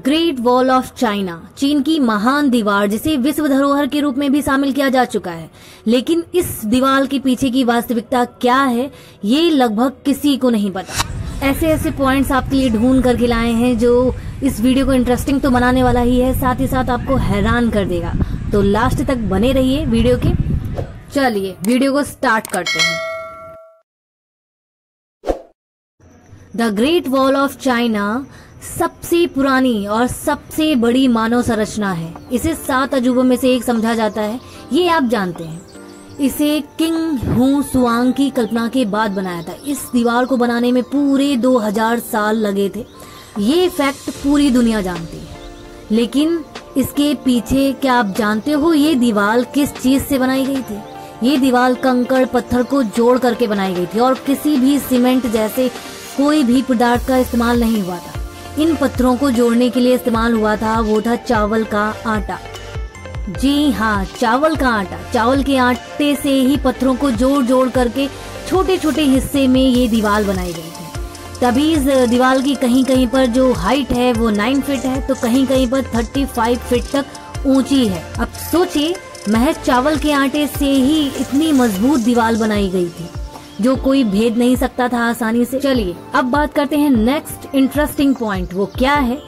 Great wall of China, चीन की महान दीवार जिसे विश्व धरोहर के रूप में भी शामिल किया जा चुका है। लेकिन इस दीवार के पीछे की वास्तविकता क्या है, ये लगभग किसी को नहीं पता। ऐसे ऐसे पॉइंट्स आपके लिए ढूंढ करके लाए हैं जो इस वीडियो को इंटरेस्टिंग तो बनाने वाला ही है, साथ ही साथ आपको हैरान कर देगा। तो लास्ट तक बने रहिए वीडियो के। चलिए वीडियो को स्टार्ट करते हैं। The great wall of China सबसे पुरानी और सबसे बड़ी मानव संरचना है। इसे 7 अजूबों में से एक समझा जाता है, ये आप जानते हैं। इसे किंग हू सुआंग की कल्पना के बाद बनाया था। इस दीवार को बनाने में पूरे 2000 साल लगे थे। ये फैक्ट पूरी दुनिया जानती है। लेकिन इसके पीछे क्या आप जानते हो ये दीवार किस चीज से बनाई गई थी? ये दीवार कंकड़ पत्थर को जोड़ करके बनाई गई थी और किसी भी सीमेंट जैसे कोई भी पदार्थ का इस्तेमाल नहीं हुआ था। इन पत्थरों को जोड़ने के लिए इस्तेमाल हुआ था वो था चावल का आटा। जी हाँ, चावल का आटा। चावल के आटे से ही पत्थरों को जोड़ जोड़ करके छोटे छोटे हिस्से में ये दीवार बनाई गई थी। तभी इस दीवार की कहीं कहीं पर जो हाइट है वो 9 फीट है, तो कहीं कहीं पर 35 फीट तक ऊंची है। अब सोचिए, महज चावल के आटे से ही इतनी मजबूत दीवार बनाई गई थी जो कोई भेद नहीं सकता था आसानी से। चलिए अब बात करते हैं नेक्स्ट इंटरेस्टिंग पॉइंट। वो क्या है?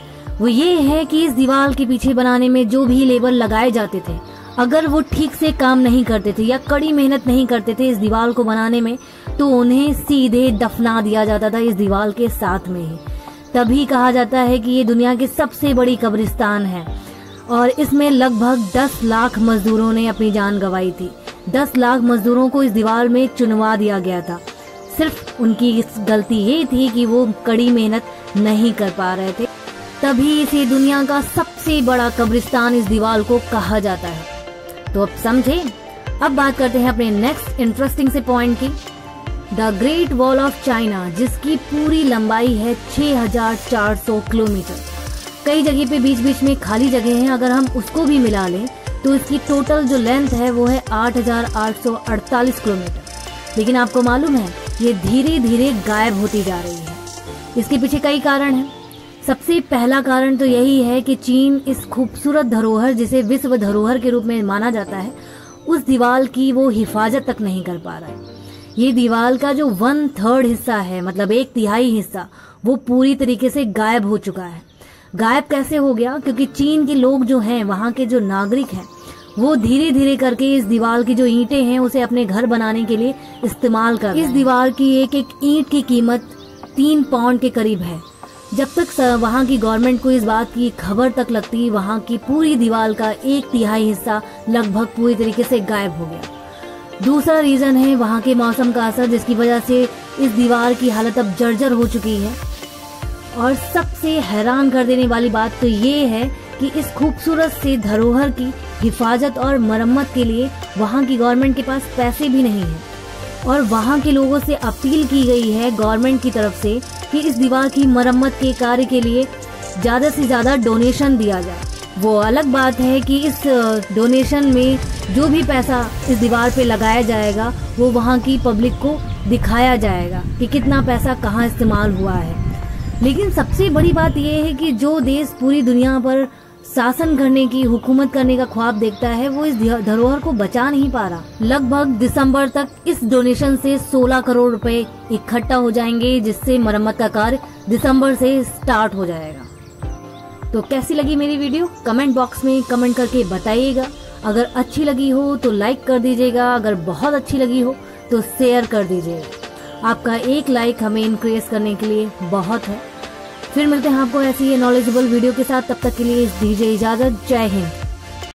वो ये है कि इस दीवार के पीछे बनाने में जो भी लेबर लगाए जाते थे, अगर वो ठीक से काम नहीं करते थे या कड़ी मेहनत नहीं करते थे इस दीवार को बनाने में, तो उन्हें सीधे दफना दिया जाता था इस दीवार के साथ में ही। तभी कहा जाता है कि ये दुनिया की सबसे बड़ी कब्रिस्तान है और इसमें लगभग 10 लाख मजदूरों ने अपनी जान गंवाई थी। 10 लाख मजदूरों को इस दीवार में चुनवा दिया गया था। सिर्फ उनकी गलती ये थी कि वो कड़ी मेहनत नहीं कर पा रहे थे। तभी इसे दुनिया का सबसे बड़ा कब्रिस्तान इस दीवार को कहा जाता है। तो अब समझे। अब बात करते हैं अपने नेक्स्ट इंटरेस्टिंग से पॉइंट की। The great wall of China, जिसकी पूरी लंबाई है 6400 किलोमीटर। कई जगह पे बीच बीच में खाली जगह हैं, अगर हम उसको भी मिला लें तो इसकी टोटल जो लेंथ है वो है 8848 किलोमीटर। लेकिन आपको मालूम है ये धीरे धीरे गायब होती जा रही है। इसके पीछे कई कारण हैं। सबसे पहला कारण तो यही है कि चीन इस खूबसूरत धरोहर, जिसे विश्व धरोहर के रूप में माना जाता है, उस दीवार की वो हिफाजत तक नहीं कर पा रहा है। ये दीवार का जो 1/3 हिस्सा है, मतलब 1/3 हिस्सा, वो पूरी तरीके से गायब हो चुका है। गायब कैसे हो गया? क्योंकि चीन के लोग जो हैं, वहाँ के जो नागरिक हैं, वो धीरे धीरे करके इस दीवार की जो ईंटें हैं उसे अपने घर बनाने के लिए इस्तेमाल कर रहे हैं। इस दीवार की एक एक ईंट की कीमत 3 पाउंड के करीब है। जब तक वहाँ की गवर्नमेंट को इस बात की खबर तक लगती, वहाँ की पूरी दीवार का 1/3 हिस्सा लगभग पूरी तरीके से गायब हो गया। दूसरा रीजन है वहाँ के मौसम का असर, जिसकी वजह से इस दीवार की हालत अब जर्जर हो चुकी है। और सबसे हैरान कर देने वाली बात तो ये है कि इस खूबसूरत से धरोहर की हिफाजत और मरम्मत के लिए वहाँ की गवर्नमेंट के पास पैसे भी नहीं है। और वहाँ के लोगों से अपील की गई है गवर्नमेंट की तरफ से कि इस दीवार की मरम्मत के कार्य के लिए ज़्यादा से ज़्यादा डोनेशन दिया जाए। वो अलग बात है कि इस डोनेशन में जो भी पैसा इस दीवार पे लगाया जाएगा वो वहाँ की पब्लिक को दिखाया जाएगा कि कितना पैसा कहाँ इस्तेमाल हुआ है। लेकिन सबसे बड़ी बात यह है कि जो देश पूरी दुनिया पर शासन करने की, हुकूमत करने का ख्वाब देखता है, वो इस धरोहर को बचा नहीं पा रहा। लगभग दिसंबर तक इस डोनेशन से 16 करोड़ रुपए इकट्ठा हो जाएंगे, जिससे मरम्मत का कार्य दिसंबर से स्टार्ट हो जाएगा। तो कैसी लगी मेरी वीडियो? कमेंट बॉक्स में कमेंट करके बताइएगा। अगर अच्छी लगी हो तो लाइक कर दीजिएगा, अगर बहुत अच्छी लगी हो तो शेयर कर दीजिएगा। आपका एक लाइक हमें इंक्रीज करने के लिए बहुत है। फिर मिलते हैं आपको ऐसी ही नॉलेजेबल वीडियो के साथ। तब तक के लिए दीजिए इजाजत। जय हिंद।